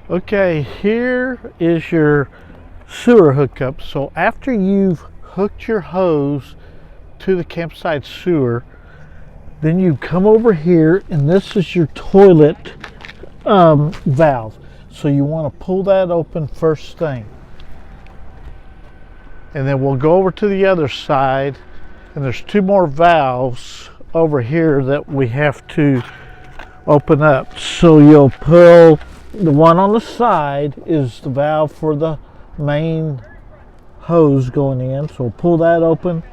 Okay, here is your sewer hookup. So after you've hooked your hose to the campsite sewer, then you come over here and this is your toilet valve. So you want to pull that open first thing. And then we'll go over to the other side, and there's two more valves over here that we have to open up. So you'll pull the one on the side is the valve for the main hose going in. So we'll pull that open,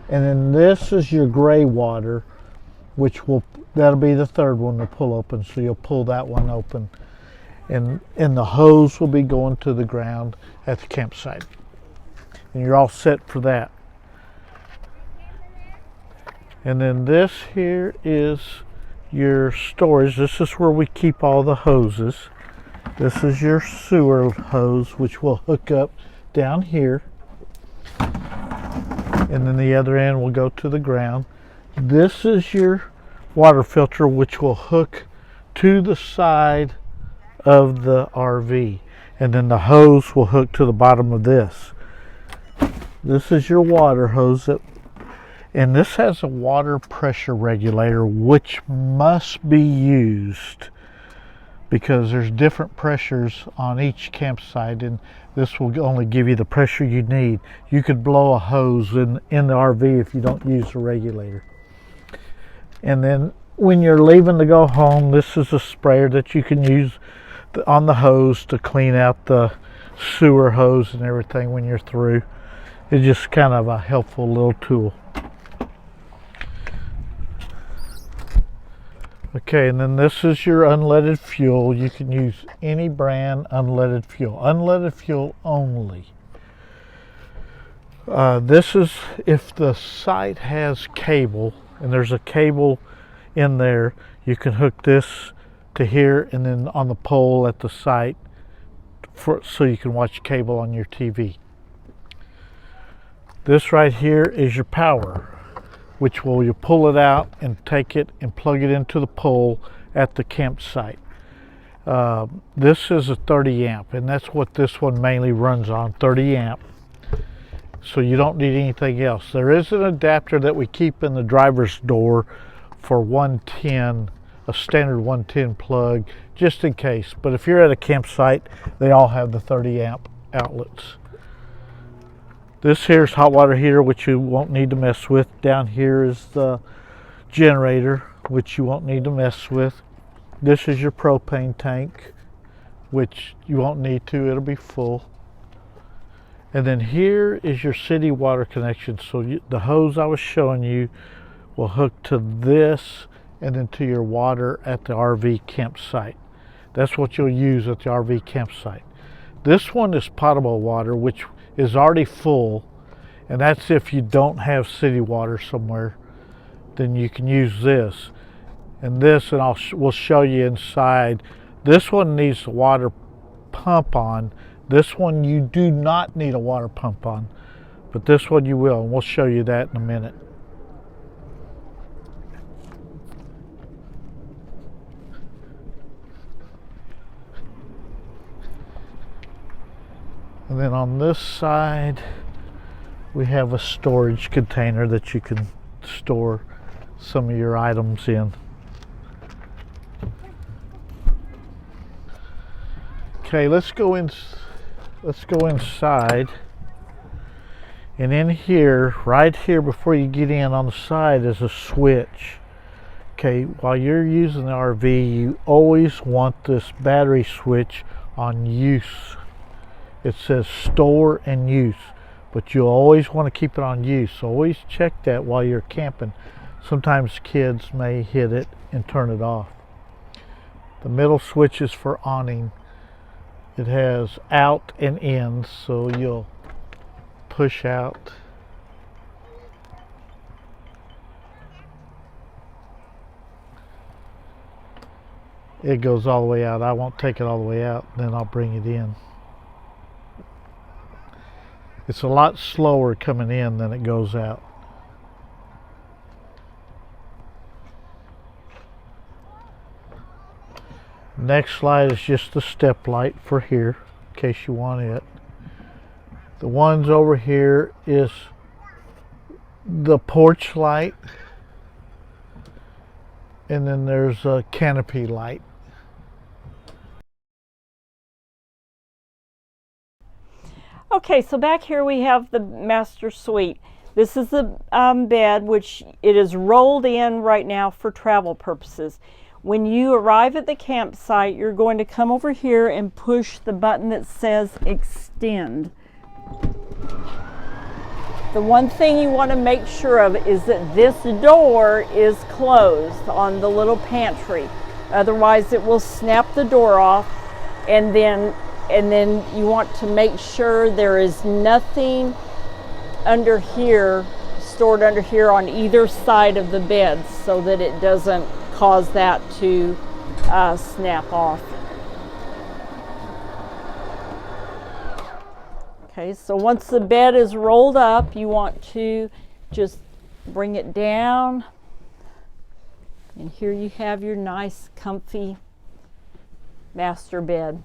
and then this is your gray water, that'll be the third one to pull open. So you'll pull that one open, and the hose will be going to the ground at the campsite. And you're all set for that. And then this here is your storage. This is where we keep all the hoses. This is your sewer hose, which will hook up down here. And then the other end will go to the ground. This is your water filter, which will hook to the side of the RV. And then the hose will hook to the bottom of this. This is your water hose, and this has a water pressure regulator which must be used because there's different pressures on each campsite, and this will only give you the pressure you need. You could blow a hose in the RV if you don't use the regulator. And then when you're leaving to go home, this is a sprayer that you can use on the hose to clean out the sewer hose and everything when you're through. It's just kind of a helpful little tool. Okay, and then this is your unleaded fuel. You can use any brand unleaded fuel. Unleaded fuel only. This is if the site has cable, and there's a cable in there, you can hook this to here and then on the pole at the site so you can watch cable on your TV. This right here is your power, which you pull it out and take it and plug it into the pole at the campsite. This is a 30 amp, and that's what this one mainly runs on, 30 amp. So you don't need anything else. There is an adapter that we keep in the driver's door for 110, a standard 110 plug, just in case. But if you're at a campsite, they all have the 30 amp outlets. This here is hot water heater, which you won't need to mess with. Down here is the generator, which you won't need to mess with. This is your propane tank, which you won't need to, it'll be full. And then here is your city water connection. So the hose I was showing you will hook to this and then to your water at the RV campsite. That's what you'll use at the RV campsite. This one is potable water, which is already full, and that's if you don't have city water somewhere, then you can use this. And this, and we'll show you inside. This one needs a water pump on. This one you do not need a water pump on, but this one you will, and we'll show you that in a minute. And then on this side, we have a storage container that you can store some of your items in. Okay, let's go inside. And in here, right here before you get in on the side is a switch. Okay, while you're using the RV, you always want this battery switch on use. It says store and use, but you'll always want to keep it on use. So always check that while you're camping. Sometimes kids may hit it and turn it off. The middle switch is for awning. It has out and in, so you'll push out. It goes all the way out. I won't take it all the way out, then I'll bring it in. It's a lot slower coming in than it goes out. Next light is just the step light for here, in case you want it. The ones over here is the porch light, and then there's a canopy light. Okay, so back here we have the master suite. This is the bed, which it is rolled in right now for travel purposes. When you arrive at the campsite, you're going to come over here and push the button that says extend. The one thing you want to make sure of is that this door is closed on the little pantry. Otherwise it will snap the door off, and then you want to make sure there is nothing under here, stored under here on either side of the bed, so that it doesn't cause that to snap off. Okay, so once the bed is rolled up, you want to just bring it down, and here you have your nice comfy master bed.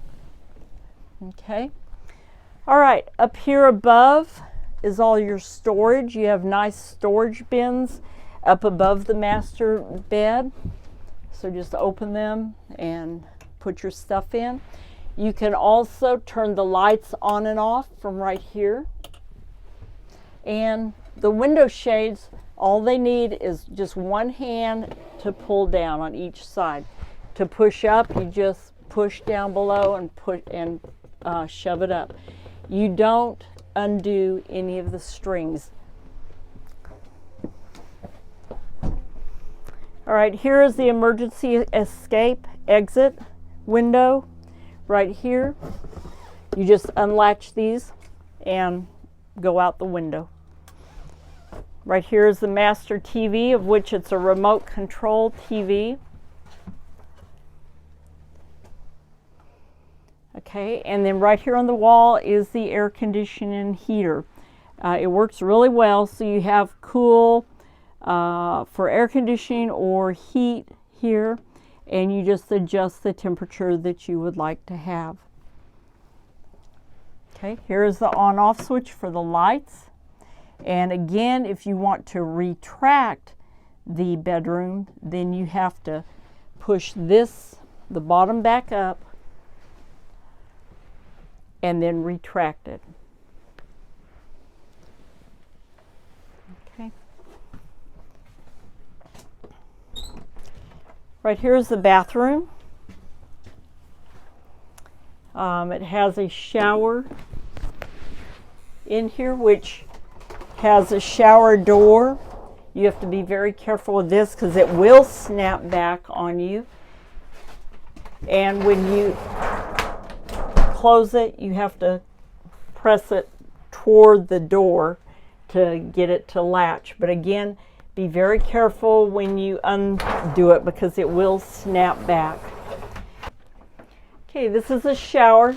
Okay, all right, up here above is all your storage. You have nice storage bins up above the master bed, so just open them and put your stuff in. You can also turn the lights on and off from right here. And the window shades, all they need is just one hand to pull down on each side. To push up, you just push down below and shove it up. You don't undo any of the strings. All right, here is the emergency escape exit window. Right here, you just unlatch these and go out the window. Right here is the master TV, of which it's a remote control TV. Okay, and then right here on the wall is the air conditioning heater. It works really well, so you have cool for air conditioning or heat here, and you just adjust the temperature that you would like to have. Okay, here is the on-off switch for the lights. And again, if you want to retract the bedroom, then you have to push the bottom back up, and then retract it. Okay. Right here is the bathroom. It has a shower in here, which has a shower door. You have to be very careful with this because it will snap back on you. And when you close it, you have to press it toward the door to get it to latch. But again, be very careful when you undo it because it will snap back. Okay, this is a shower.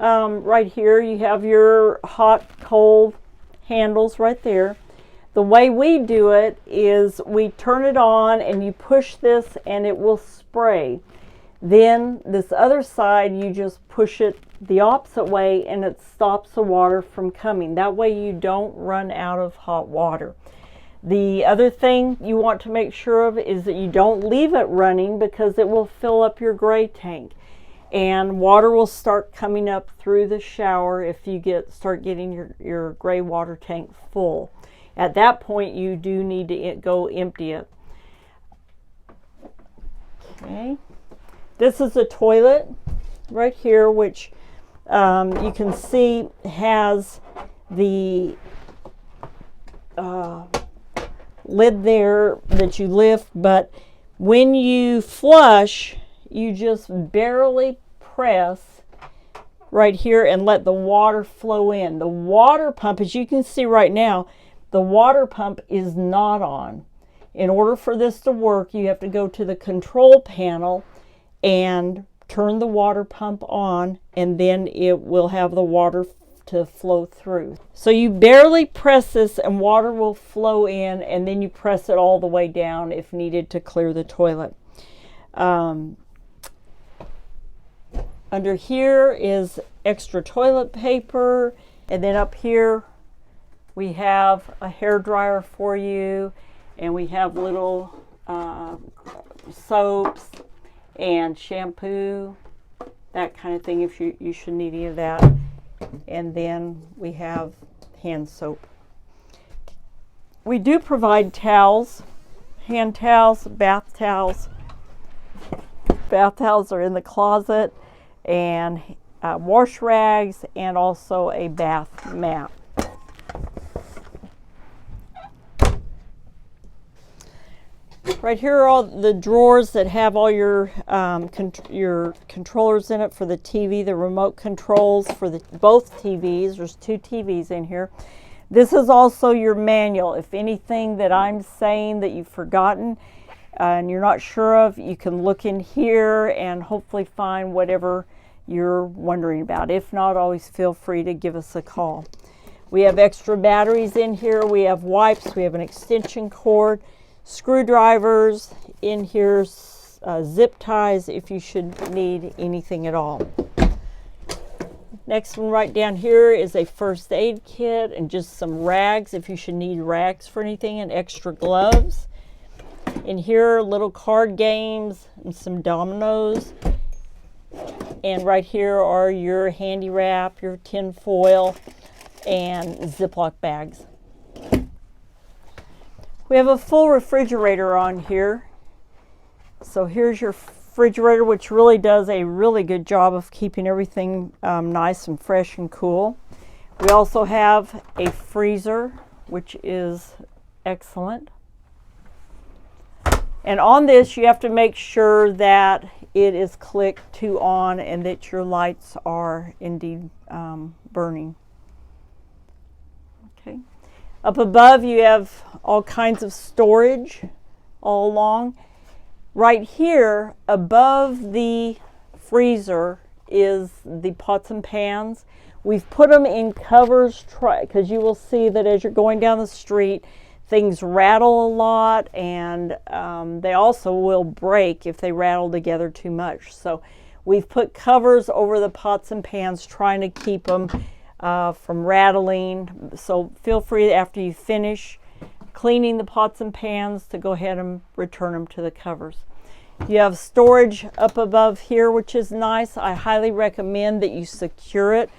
Right here you have your hot, cold handles right there. The way we do it is we turn it on and you push this and it will spray. Then this other side, you just push it the opposite way and it stops the water from coming. That way you don't run out of hot water. The other thing you want to make sure of is that you don't leave it running because it will fill up your gray tank. And water will start coming up through the shower if you start getting your gray water tank full. At that point, you do need to go empty it. Okay. This is a toilet right here, which you can see has the lid there that you lift, but when you flush, you just barely press right here and let the water flow in. The water pump, as you can see right now, the water pump is not on. In order for this to work, you have to go to the control panel and turn the water pump on, and then it will have the water to flow through. So you barely press this and water will flow in, and then you press it all the way down if needed to clear the toilet. Under here is extra toilet paper, and then up here we have a hair dryer for you, and we have little soaps and shampoo, that kind of thing if you should need any of that. And then we have hand soap. We do provide towels, hand towels, bath towels. Bath towels are in the closet, and wash rags, and also a bath mat. Right here are all the drawers that have all your controllers in it for the TV, the remote controls for both TVs. There's 2 TVs in here. This is also your manual. If anything that I'm saying that you've forgotten and you're not sure of, you can look in here and hopefully find whatever you're wondering about. If not, always feel free to give us a call. We have extra batteries in here. We have wipes. We have an extension cord, screwdrivers in here, zip ties if you should need anything at all. Next one right down here is a first aid kit and just some rags if you should need rags for anything, and extra gloves. In here, little card games and some dominoes. And right here are your handy wrap, your tin foil, and Ziploc bags. We have a full refrigerator on here. So here's your refrigerator, which really does a really good job of keeping everything nice and fresh and cool. We also have a freezer, which is excellent. And on this, you have to make sure that it is clicked to on and that your lights are indeed burning. Okay. Up above, you have all kinds of storage all along. Right here, above the freezer, is the pots and pans. We've put them in covers because you will see that as you're going down the street, things rattle a lot, and they also will break if they rattle together too much. So we've put covers over the pots and pans, trying to keep them from rattling. So feel free, after you finish cleaning the pots and pans, to go ahead and return them to the covers. You have storage up above here, which is nice. I highly recommend that you secure it,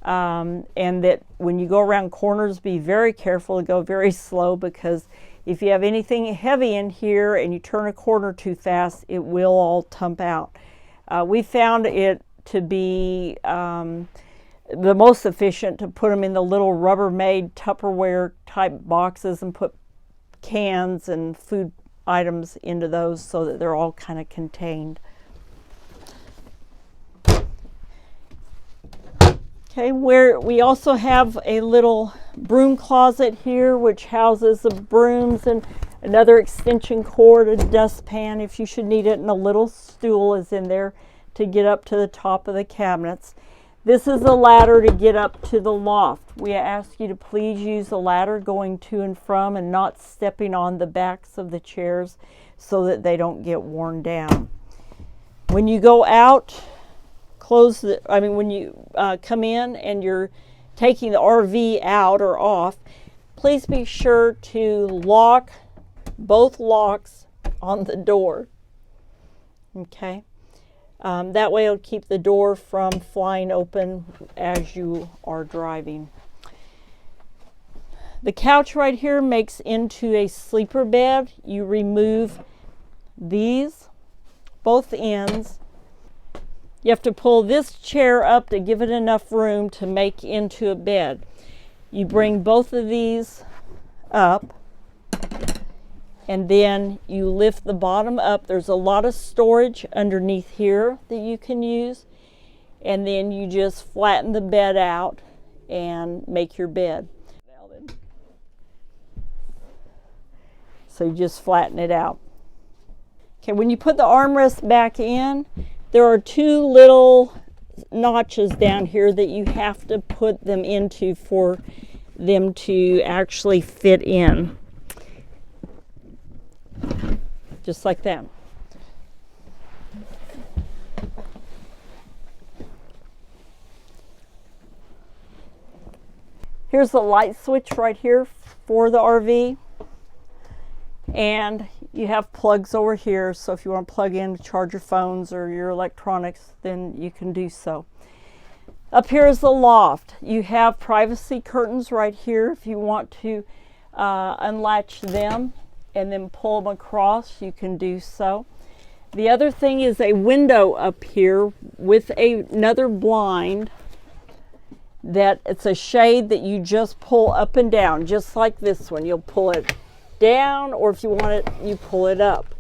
and that when you go around corners, be very careful to go very slow, because if you have anything heavy in here and you turn a corner too fast, it will all tump out. We found it to be the most efficient to put them in the little Rubbermaid Tupperware type boxes and put cans and food items into those so that they're all kind of contained. Okay, where we also have a little broom closet here, which houses the brooms and another extension cord, a dustpan if you should need it, and a little stool is in there to get up to the top of the cabinets. This is a ladder to get up to the loft. We ask you to please use the ladder going to and from and not stepping on the backs of the chairs so that they don't get worn down. When you go out, when you come in and you're taking the RV out or off, please be sure to lock both locks on the door. Okay? That way it'll keep the door from flying open as you are driving. The couch right here makes into a sleeper bed. You remove these, both ends. You have to pull this chair up to give it enough room to make into a bed. You bring both of these up, and then you lift the bottom up. There's a lot of storage underneath here that you can use, and then you just flatten the bed out and make your bed. So you just flatten it out. Okay, when you put the armrest back in, there are 2 little notches down here that you have to put them into for them to actually fit in. Just like that. Here's the light switch right here for the RV. And you have plugs over here, so if you want to plug in to charge your phones or your electronics, then you can do so. Up here is the loft. You have privacy curtains right here if you want to unlatch them and then pull them across, you can do so. The other thing is a window up here with another blind that it's a shade that you just pull up and down, just like this one. You'll pull it down, or if you want it, you pull it up.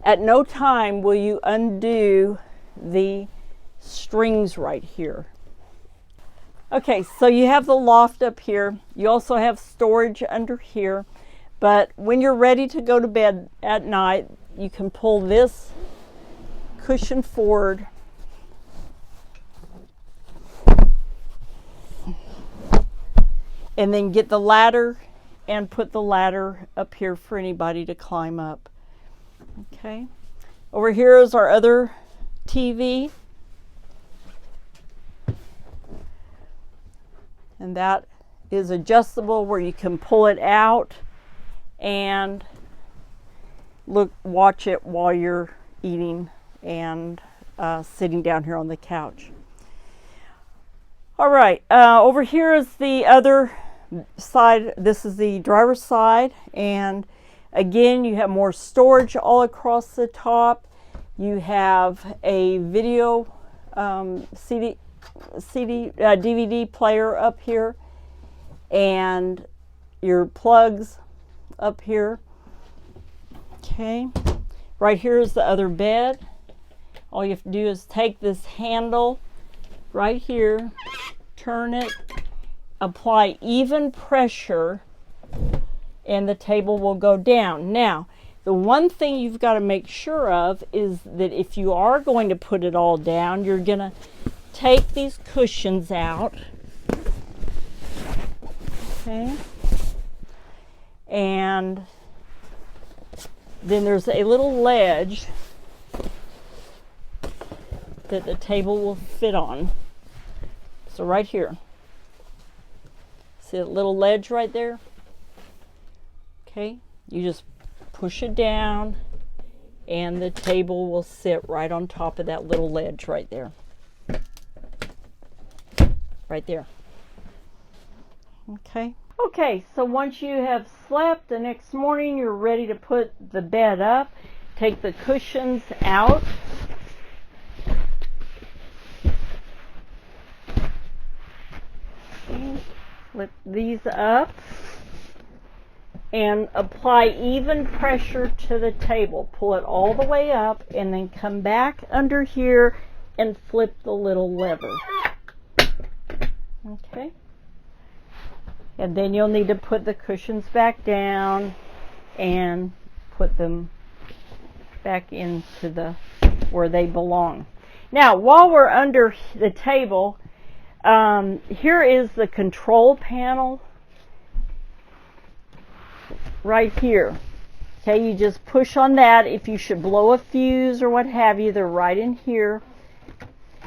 At no time will you undo the strings right here. Okay, so you have the loft up here. You also have storage under here, but when you're ready to go to bed at night, you can pull this cushion forward and then get the ladder and put the ladder up here for anybody to climb up. Okay, over here is our other TV, and that is adjustable where you can pull it out and watch it while you're eating and sitting down here on the couch. All right, over here is the other side. This is the driver's side, and again you have more storage all across the top. You have a video DVD player up here, and your plugs up here. Okay, right here is the other bed. All you have to do is take this handle right here, turn it, apply even pressure, and the table will go down. Now, the one thing you've got to make sure of is that if you are going to put it all down, you're going to take these cushions out. Okay. And then there's a little ledge that the table will fit on. So right here. See that little ledge right there? Okay, you just push it down and the table will sit right on top of that little ledge right there. Right there. Okay. Okay, so once you have slept, the next morning you're ready to put the bed up. Take the cushions out. Flip these up and apply even pressure to the table. Pull it all the way up and then come back under here and flip the little lever. Okay. And then you'll need to put the cushions back down and put them back into where they belong. Now, while we're under the table, here is the control panel right here. Okay, you just push on that. If you should blow a fuse or what have you, they're right in here.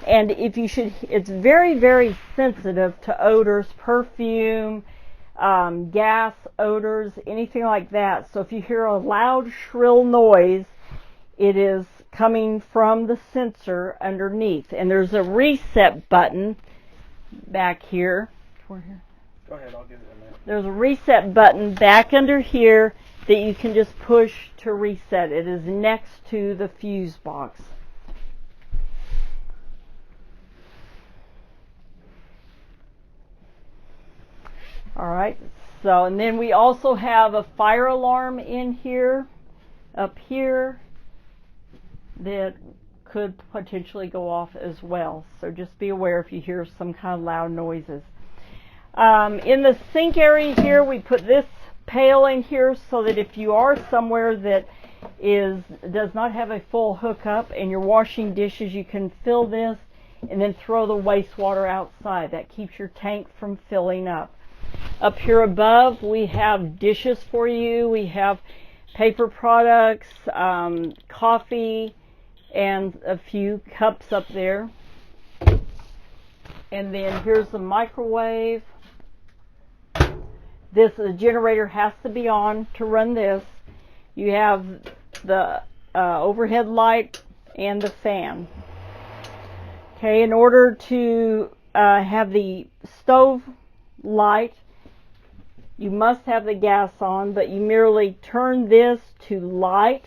And if you should, it's very, very sensitive to odors, perfume, gas odors, anything like that. So if you hear a loud, shrill noise, it is coming from the sensor underneath. And there's a reset button back here. Go ahead, I'll give it a minute. There's a reset button back under here that you can just push to reset. It is next to the fuse box. All right, so and then we also have a fire alarm in here, up here, that could potentially go off as well. So just be aware if you hear some kind of loud noises. In the sink area here, we put this pail in here so that if you are somewhere that does not have a full hookup and you're washing dishes, you can fill this and then throw the wastewater outside. That keeps your tank from filling up. Up here above, we have dishes for you. We have paper products, coffee, and a few cups up there. And then here's the microwave. the generator has to be on to run this. You have the overhead light and the fan. Okay, in order to have the stove light, you must have the gas on, but you merely turn this to light.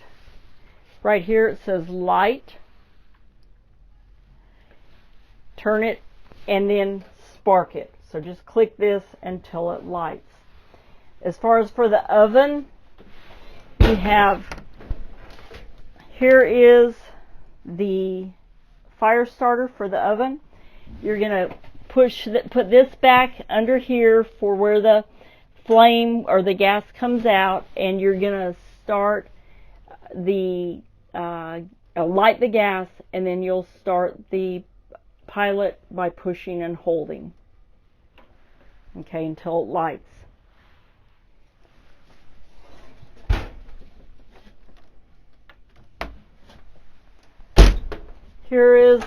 Right here it says light. Turn it and then spark it. So just click this until it lights. As far as for the oven, we have, here is the fire starter for the oven. You're going to put this back under here for where the flame or the gas comes out, and you're going to start the light the gas, and then you'll start the pilot by pushing and holding, okay, until it lights. Here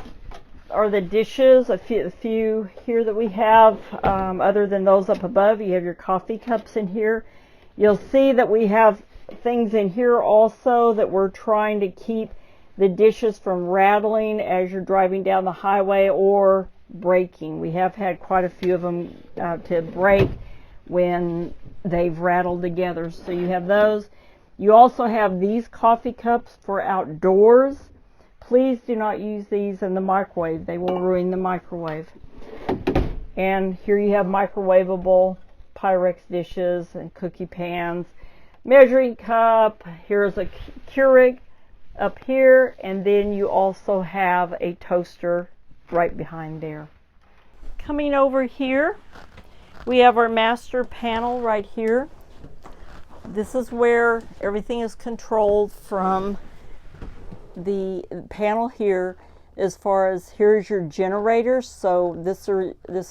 are the dishes, a few here that we have. Other than those up above, you have your coffee cups in here. You'll see that we have things in here also that we're trying to keep the dishes from rattling as you're driving down the highway or breaking. We have had quite a few of them to break when they've rattled together. So you have those. You also have these coffee cups for outdoors. Please do not use these in the microwave. They will ruin the microwave. And here you have microwavable Pyrex dishes and cookie pans. Measuring cup. Here's a Keurig up here. And then you also have a toaster right behind there. Coming over here, we have our master panel right here. This is where everything is controlled from the panel here. As far as, here's your generator, so this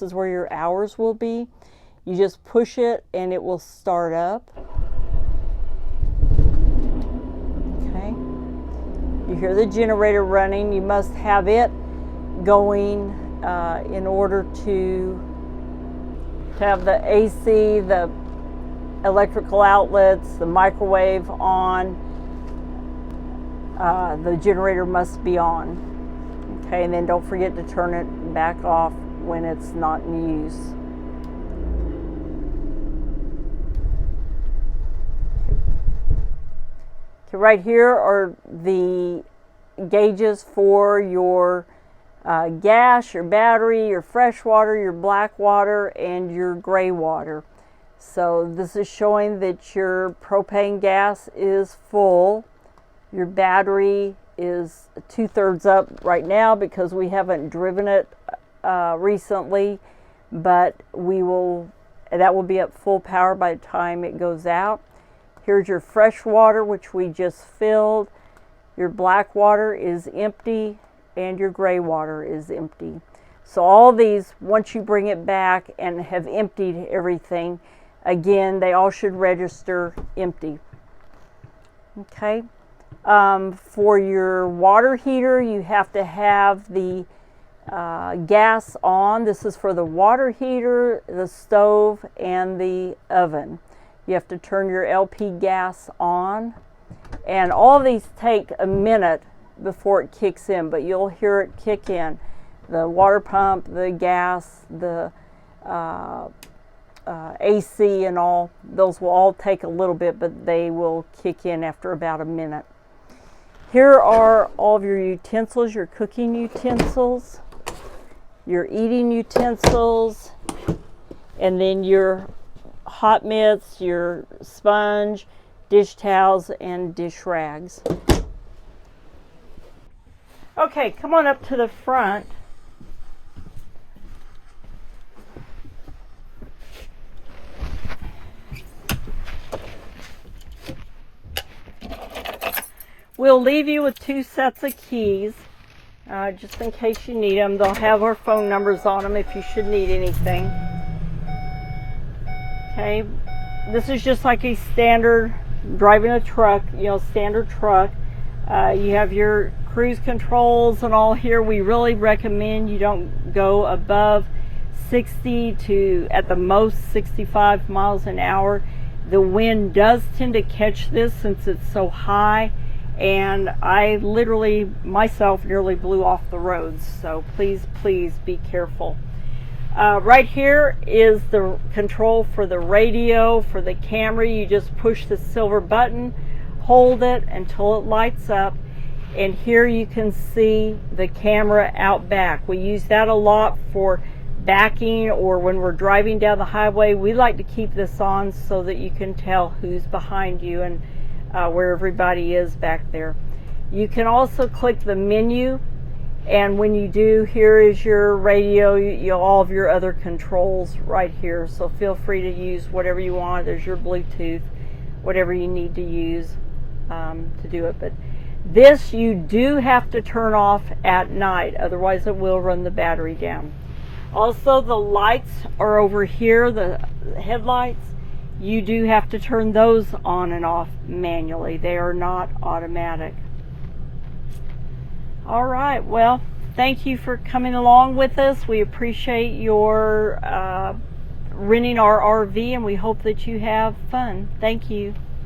is where your hours will be. You just push it and it will start up. Okay, you hear the generator running. You must have it going in order to have the AC, the electrical outlets, the microwave on. The generator must be on. Okay, and then don't forget to turn it back off when it's not in use. Okay, right here are the gauges for your gas, your battery, your fresh water, your black water, and your gray water. So this is showing that your propane gas is full. Your battery is 2/3 up right now because we haven't driven it recently, but that will be at full power by the time it goes out. Here's your fresh water, which we just filled. Your black water is empty and your gray water is empty. So all these, once you bring it back and have emptied everything, again, they all should register empty. Okay. For your water heater, you have to have the gas on. This is for the water heater, the stove, and the oven. You have to turn your LP gas on. And all of these take a minute before it kicks in, but you'll hear it kick in. The water pump, the gas, the AC and all, those will all take a little bit, but they will kick in after about a minute. Here are all of your utensils, your cooking utensils, your eating utensils, and then your hot mitts, your sponge, dish towels, and dish rags. Okay, come on up to the front. We'll leave you with 2 sets of keys, just in case you need them. They'll have our phone numbers on them if you should need anything. Okay, this is just like a standard driving a truck, standard truck. You have your cruise controls and all here. We really recommend you don't go above 60 to at the most 65 miles an hour. The wind does tend to catch this since it's so high, and I literally myself nearly blew off the roads, so please be careful. Right here is the control for the radio, for the camera. You just push the silver button, hold it until it lights up, and here you can see the camera out back. We use that a lot for backing, or when we're driving down the highway. We like to keep this on so that you can tell who's behind you and where everybody is back there. You can also click the menu, and when you do, here is your radio, all of your other controls right here, so feel free to use whatever you want. There's your Bluetooth, whatever you need to use to do it. But this you do have to turn off at night, otherwise it will run the battery down. Also, the lights are over here, the headlights. You do have to turn those on and off manually. They are not automatic. All right, well, thank you for coming along with us. We appreciate your renting our RV, and we hope that you have fun. Thank you.